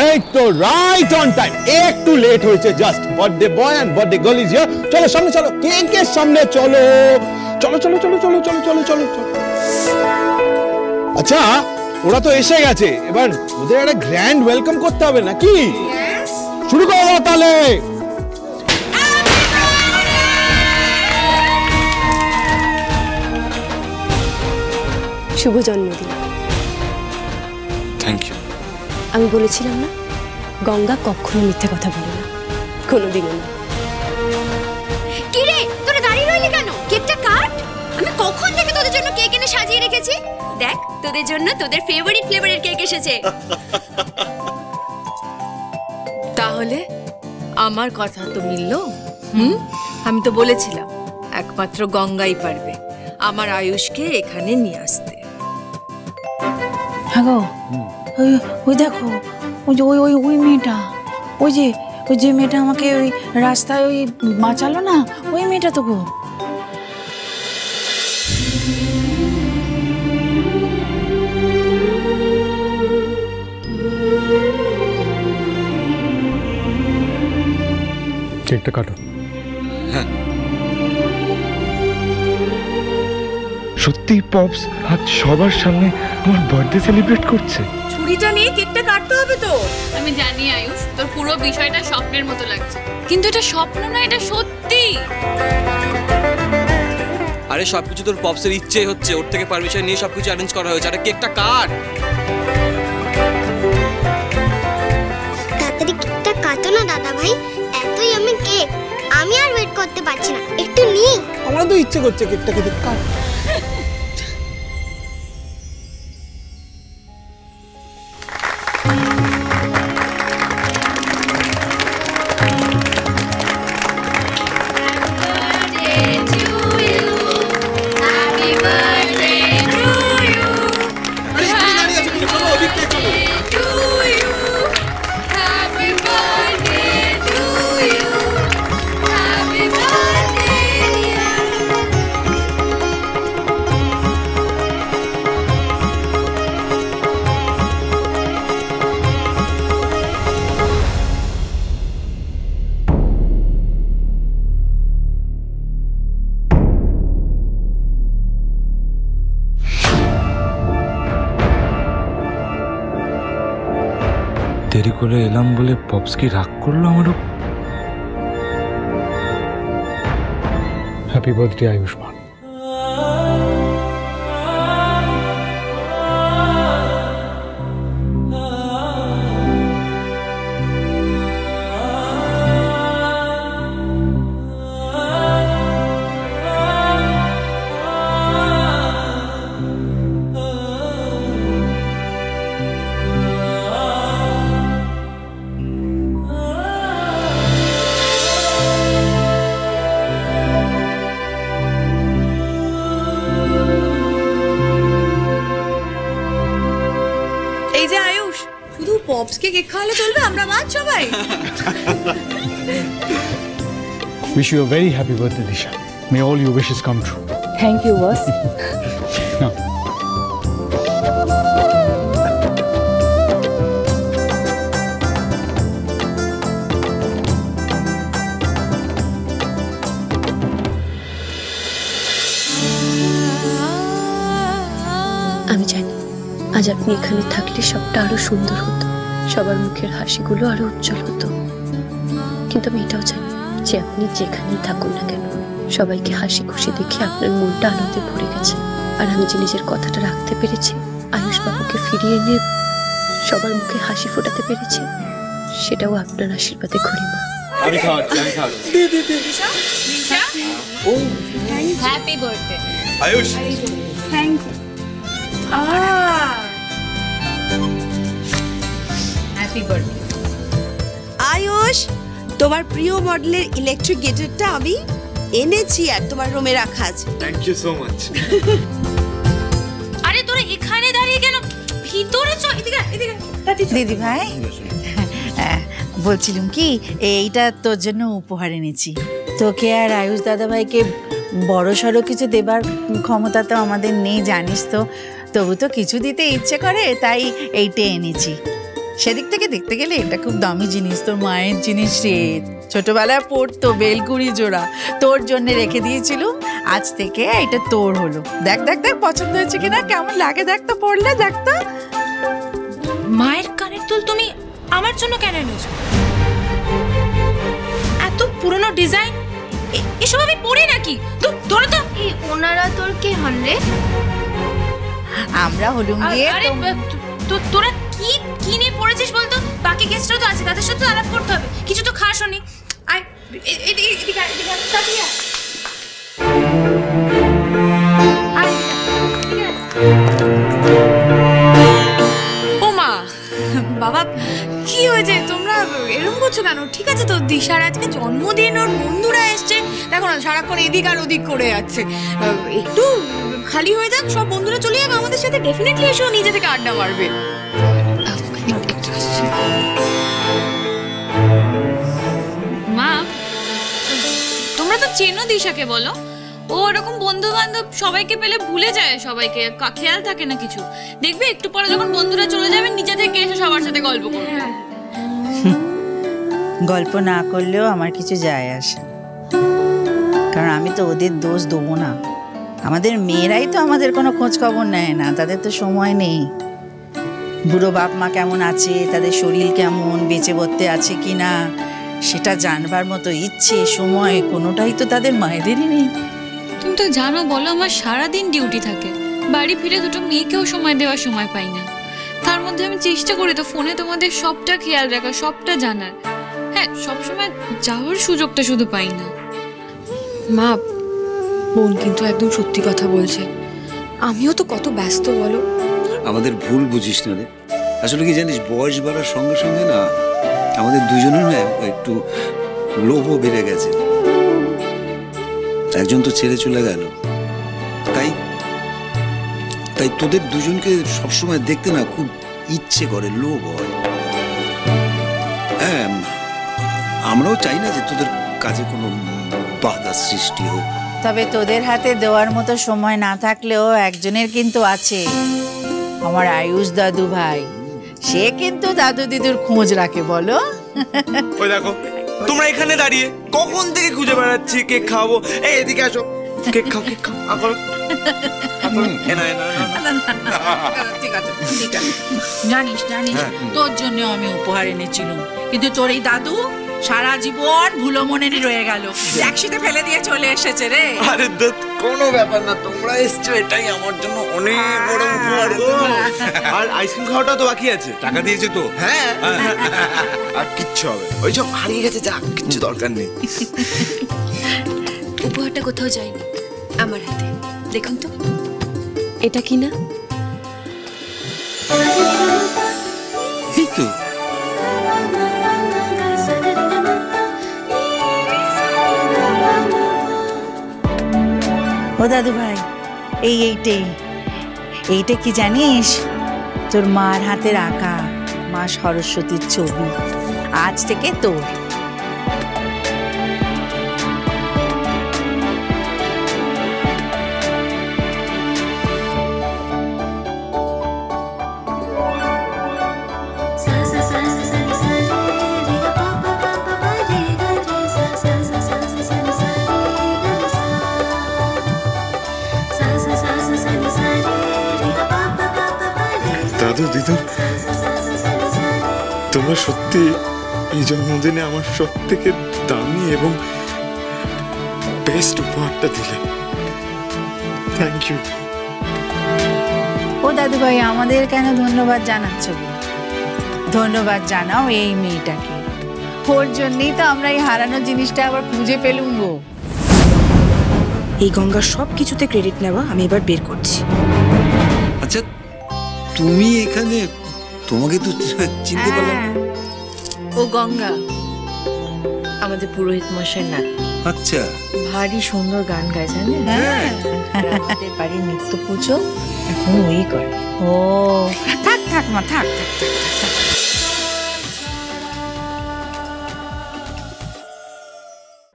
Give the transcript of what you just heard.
এই তো right on time, একটু লেট হয়েছে just. Birthday boy and birthday girl is here. চলো সামনে চলো, কেকের সামনে চলো। চলো চলো চলো চলো চলো চলো চলো চলো। আচ্ছা ওরা তো এসে গেছে, এবার ওদের একটা গ্র্যান্ড ওয়েলকাম করতে হবে নাকি? শুরু করো তাহলে। শুভ জন্মদিন। Thank you. আমি বলেছিলাম না, গঙ্গা কখনো মিথ্যে কথা বলে না, কোনোদিনও না। কি রে, তোরা দাঁড়িয়ে রইলি কেন? কেকটা কাট। আমি কখন থেকে তোদের জন্য কেক এনে সাজিয়ে রেখেছি। দেখ তোদের জন্য তোদের ফেভারিট ফ্লেভারের কেক এসেছে। তাহলে আমার কথা তো মিললো। আমি তো বলেছিলাম একমাত্র গঙ্গাই পারবে আমার আয়ুষকে এখানে নিয়ে আসতে। হ্যাঁ গো, ওই দেখো, ওই মেয়েটা, ওই যে মেয়েটা আমাকে ওই রাস্তায় ওই বাঁচালো না, ওই মেয়েটা তো গো। কেকটা কাটো। হ্যাঁ সত্যি পপস আজ সবার সামনে আমার বার্থডে সেলিব্রেট করছে। ছুরিটা নিয়ে কেকটা কাটতে হবে তো। আমি জানি আয়ুষ, তোর পুরো বিষয়টা স্বপ্নের মতো লাগছে, কিন্তু এটা স্বপ্ন না, এটা সত্যি। আরে সবকিছু তোর পপসের ইচ্ছেই হচ্ছে, ওর থেকে পারমিশন নিয়ে সবকিছু অ্যারেঞ্জ করা হয়েছে। আরে কেকটা কাট। তাড়াতাড়ি কেকটা কাটো না দাদা ভাই, এতই আমি কেক আমি আর ওয়েট করতে পারছি না, একটু নি। আমার তো ইচ্ছে করছে কেকটা খেতে। কাট। দেরি করে এলাম বলে পপস কি রাগ করলো আমার উপর? Happy birthday Ayushman. এই যে আয়ুষ, শুধু পপসকে কেক খাওয়ালে চলবে? আমরা মা সবাই। Wish you a very happy birthday, Disha. May all your wishes come true. Thank you boss. Now. আমি জানি আজ আপনি এখানে থাকলে সবটা আরো সুন্দর হতো, সবার মুখের হাসিগুলো আরো উজ্জ্বল হতো। কিন্তু আমি এটাও জানি যে আপনি যেখানেই থাকুন না কেন, সবাইকে হাসি খুশি দেখে আপনার মনটা আনন্দে ভরে গেছে। আর আমি যে নিজের কথাটা রাখতে পেরেছি, আয়ুষ বাবুকে ফিরিয়ে এনে সবার মুখে হাসি ফোটাতে পেরেছি, সেটাও আপনার আশীর্বাদে ঘড়িমা। আমি খাওয়াচ্ছি, আমি খাওয়াচ্ছি। Happy birthday Ayush. Thank you. Happy birthday Ayush, তোমার প্রিয় মডেলের ইলেকট্রিক গিটারটা আমি এনেছি আর তোমার রুমে রাখা আছে। Thank you so much. আরে তোরা এখানে দাঁড়িয়ে কেন? ভিতরে চল, এদিকে এদিকে। দিদি ভাই, বলছিলাম কি, এইটা তোর জন্য উপহার এনেছি। তোকে আর আয়ুষ দাদা ভাইকে বড় সড়ো কিছু দেবার ক্ষমতা তো আমাদের নেই জানিস তো, তবু তো কিছু দিতে ইচ্ছে করে, তাই এইটা এনেছি। সেদিক থেকে দেখতে গেলে এটা খুব দামি জিনিস, তোর মায়ের জিনিস রে। ছোটবেলায় পড়তো বেলকুড়ি জোড়া, তোর জন্য রেখে দিয়েছিল, আজ থেকে এটা তোর হলো। দেখ দেখ দেখ পছন্দ হয়েছে কিনা, কেমন লাগে দেখ তো, পড়লে দেখ তো। মায়ের কানের দুল তুমি আমার জন্য কেন এনেছো? এত পুরনো ডিজাইন, এসব আমি পরি নাকি? তোরা তো ওনারা তোর কে হন রে? আমরা হলুম গিয়ে তোরা কি কি নিয়ে পড়েছিস বলতো? বাকি গেস্টরাও তো আছে, তাদের সাথে আলাপ করতে হবে। কিছু তো খাস নি। আর এদিকে তাকিয়া ও মা বাবা, কি হয়েছে? তোমরা এরকম করছো কেন? ঠিক আছে তো, দিশার আজকে জন্মদিন, ওর বন্ধুরা এসছে, দেখো না সারাক্ষণ এদিক আর ওদিক করে যাচ্ছে। একটু খালি হয়ে যাক, সব বন্ধুরা চলে যাবে আমাদের সাথে, ডেফিনেটলি এসেও নিজে থেকে আড্ডা মারবে। মা, তোমরা তো চেনো দিশাকে, বলো ও এরকম বন্ধু বান্ধব সবাইকে পেলে ভুলে যায়, সবাইকে খেয়াল থাকে না কিছু। দেখবে একটু পরে যখন বন্ধুরা চলে যাবে নিজে থেকে এসে সবার সাথে গল্প করবে। গল্প না করলেও আমার কিছু যায় আসে, কারণ আমি তো ওদের দোষ দেবো না। আমাদের মেয়েরাই তো আমাদের কোনো খোঁজ খবর নেয় না, তাদের তো সময় নেই। বুড়ো বাপ মা কেমন আছে, তাদের শরীর কেমন, বেঁচে বর্তে আছে কি না, সেটা জানবার মতো ইচ্ছে সময় কোনোটাই তো তাদের মায়েদেরই নেই। তুমি তো জানো, বলো আমার সারাদিন ডিউটি থাকে, বাড়ি ফিরে দুটো মেয়েকেও সময় দেওয়ার সময় পাই না। তার মধ্যে আমি চেষ্টা করি তো ফোনে তোমাদের সবটা খেয়াল রাখা, সবটা জানার। হ্যাঁ, সবসময় যাওয়ার সুযোগটা শুধু পাই না। মা, বোন কিন্তু একদম সত্যি কথা বলছে। আমিও তো কত ব্যস্ত বলো। আমাদের ভুল বুঝিস না রে। আসলে কি জানিস, বয়স বাড়ার সঙ্গে সঙ্গে না আমাদের দুজনের একটু লোভও বেড়ে গেছে। একজন তো ছেড়ে চলে গেল, তাই তাই তোদের দুজনকে সবসময় দেখতে না খুব ইচ্ছে করে, লোভ হয়। হ্যাঁ, আমরাও চাই না যে তোদের কাজে কোনো বাধা সৃষ্টি হোক। তবে তোদের হাতে দেওয়ার মতো সময় না থাকলেও একজনের কিন্তু আছে, আমার আয়ুষ দাদু ভাই। সে কিন্তু দাদু দিদুর খোঁজ রাখে, বলো। ওই দেখো তোমরা এখানে দাঁড়িয়ে কখন থেকে খুঁজে বেড়াচ্ছি কেক খাওয়াবো। এই এদিকে আসো, কেক খাও, কেক খাও। ঠিক আছে, ঠিক আছে। জানিস জানিস, তোর জন্য আমি উপহার এনেছিলাম, কিন্তু তোর এই দাদু সারা জীবন ভুলো মনেরই রয়ে গেল, ট্যাক্সিতে ফেলে দিয়ে চলে এসেছে রে। আরে কোনো ব্যাপার না, তোমরা এসছো, এটাই আমার জন্য অনেক বড় উপহার গো। আর আইসক্রিম খাওয়াটা তো বাকি আছে। টাকা দিয়েছে তো? হ্যাঁ, আর কিচ্ছু হবে, ওই সব হারিয়ে গেছে, যা, কিচ্ছু দরকার নেই। উপহারটা কোথাও যায়নি, আমার হাতে। দেখুন তো, এটা কি না? এই তো। ও দাদু ভাই, এইটা কি জানিস? তোর মার হাতের আঁকা মা সরস্বতীর ছবি, আজ থেকে তোর। দাদু দিদু, তোমরা সত্যি এই জন্মদিনে আমার সব থেকে দামি এবং বেস্ট উপহারটা দিলে। Thank you. ও দাদু ভাই, আমাদের কেন ধন্যবাদ জানাচ্ছ? ধন্যবাদ জানাও এই মেয়েটাকে, ওর জন্যই তো আমরা এই হারানো জিনিসটা আবার খুঁজে পেলুম গো। এই গঙ্গার সব কিছুতে ক্রেডিট নেওয়া আমি এবার বের করছি। আচ্ছা, তুমি এখানে, তোমাকে তো চিনতে পারলাম। ও গঙ্গা আমাদের পুরোহিত মশাই না। আচ্ছা, ভারী সুন্দর গান গায়, জানেন? হ্যাঁ, আমাদের বাড়ির নিত্য পুজো এখন ওই করে। ও থাক থাক মা, থাক থাক থাক।